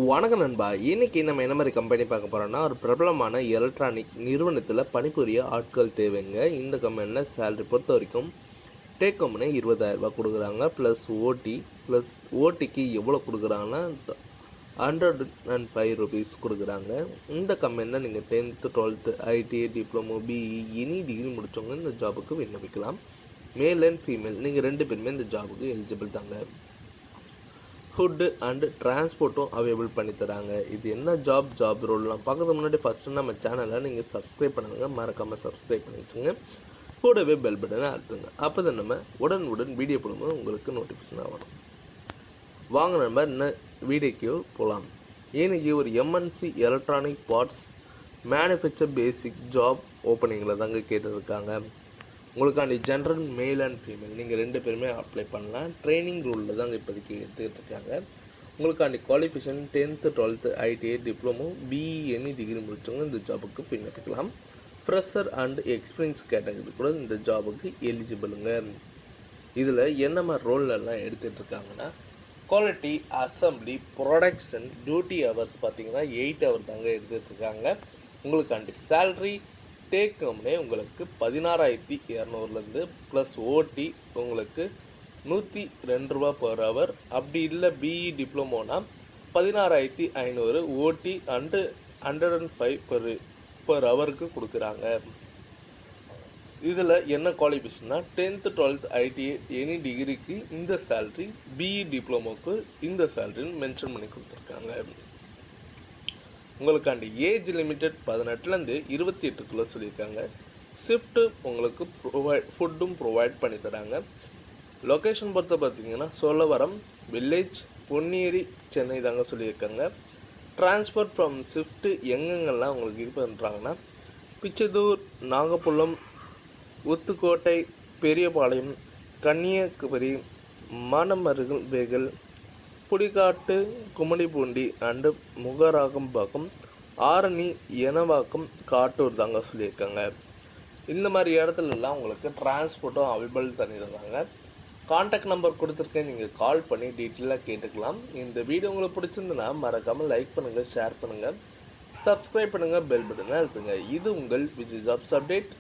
வணக்கம் நண்பா. இன்னைக்கு நம்ம என்ன மாதிரி கம்பெனி பார்க்க போகிறோம்னா, ஒரு பிரபலமான எலக்ட்ரானிக் நிறுவனத்தில் பணிபுரிய ஆட்கள் தேவைங்க. இந்த கம்பெனியில் சேலரி பொறுத்த வரைக்கும் டேக் ஹோம்னு 20,000 கொடுக்குறாங்க. ப்ளஸ் ஓடி. ப்ளஸ் ஓடிக்கு எவ்வளோ கொடுக்குறாங்கன்னா ₹105 கொடுக்குறாங்க. இந்த கம்பெனியில் நீங்கள் 10th 12th ITI diploma BE any degree முடித்தவங்க இந்த ஜாபுக்கு விண்ணப்பிக்கலாம். மேல் அண்ட் ஃபீமேல் நீங்கள் 2 பேருமே இந்த ஜாபுக்கு எலிஜிபிள் தாங்க. ஃபுட்டு அண்டு டிரான்ஸ்போர்ட்டும் அவைலபிள் பண்ணி தராங்க. இது என்ன ஜாப் ரோல்லாம் பார்க்கறதுக்கு முன்னாடி ஃபஸ்ட்டு நம்ம சேனலை நீங்கள் சப்ஸ்கிரைப் பண்ணுங்க. மறக்காமல் சப்ஸ்கிரைப் பண்ணி வச்சுங்க. கூடவே பெல் பட்டனை அழுத்துங்க. அப்போ தான் நம்ம உடனுடன் வீடியோ போடும்போது உங்களுக்கு நோட்டிஃபிகேஷனாக வரும். வாங்க நம்ம இன்னும் வீடியோக்கு போகலாம். இன்னைக்கு ஒரு எம்என்சி எலக்ட்ரானிக் பார்ட்ஸ் மேனுஃபேக்சர் பேசிக் ஜாப் ஓப்பனிங்கில் தாங்க கேட்டுருக்காங்க. உங்களுக்காண்டி ஜென்ரல் மேல் அண்ட் ஃபீமேல் நீங்கள் 2 பேருமே அப்ளை பண்ணலாம். ட்ரைனிங் ரூலில் தாங்க இப்போதைக்கு எடுத்துக்கிட்டு இருக்காங்க. உங்களுக்காண்டி qualification 10th 12th ITI diploma BE any degree முடித்தவங்க இந்த ஜாபுக்கு விண்ணப்பிக்கலாம். ஃப்ரெஷர் அண்ட் எக்ஸ்பீரியன்ஸ் கேட்டகரி கூட இந்த ஜாபுக்கு எலிஜிபிளுங்க. இதில் என்ன மாதிரி ரோல்லாம் எடுத்துகிட்டு இருக்காங்கன்னா, quality assembly production duty hours பார்த்தீங்கன்னா 8 ஹவர் தாங்க எடுத்துகிட்டு இருக்காங்க. உங்களுக்காண்டி சேல்ரி டேக் ஹோம்னே உங்களுக்கு 16,200 ப்ளஸ் ஓடி உங்களுக்கு ₹102 பர் ஹவர். அப்படி இல்லை பிஇ டிப்ளமோனா 16,500 ஓடி அண்டு 105 பர் ஹவருக்கு கொடுக்குறாங்க. இதில் என்ன குவாலிஃபிகேஷன்னா 10th 12th ஐடிஐ எனி டிகிரிக்கு இந்த சேல்ரி, பிஇ டிப்ளமோக்கு இந்த சேல்ரின்னு மென்ஷன் பண்ணி கொடுத்துருக்காங்க. உங்களுக்காண்டி ஏஜ் லிமிட்டட் 18லேருந்து 28 சொல்லியிருக்காங்க. ஷிஃப்ட்டு உங்களுக்கு ஃபுட்டும் ப்ரொவைட் பண்ணி தராங்க. லொக்கேஷன் பொறுத்த பார்த்தீங்கன்னா சோழவரம் வில்லேஜ் பொன்னேரி சென்னை தாங்க சொல்லியிருக்காங்க. டிரான்ஸ்போர்ட் ஃப்ரம் ஷிஃப்ட்டு எங்கெங்கெல்லாம் உங்களுக்கு இது பண்ணுறாங்கன்னா, பிச்சதூர், நாகப்புலம், ஊத்துக்கோட்டை, பெரியபாளையம், கன்னியாகுமரி, மானமருகல் வேகல், புலிக்காட்டு, கும்மிடிப்பூண்டி அண்டு முகராகம்பாக்கம், ஆரணி, எனவாக்கம், காட்டூர் தாங்க சொல்லியிருக்காங்க. இந்த மாதிரி இடத்துலலாம் உங்களுக்கு டிரான்ஸ்போர்ட்டும் அவைலபிள் பண்ணிடுறாங்க. கான்டாக்ட் நம்பர் கொடுத்துருக்கேன், நீங்கள் கால் பண்ணி டீட்டெயிலாக கேட்டுக்கலாம். இந்த வீடியோ உங்களுக்கு பிடிச்சிருந்துன்னா மறக்காமல் லைக் பண்ணுங்கள், ஷேர் பண்ணுங்கள், சப்ஸ்கிரைப் பண்ணுங்கள், பெல் பட்டனை அழுத்துங்க. இது உங்கள் விஜய் ஜாப்ஸ் அப்டேட்.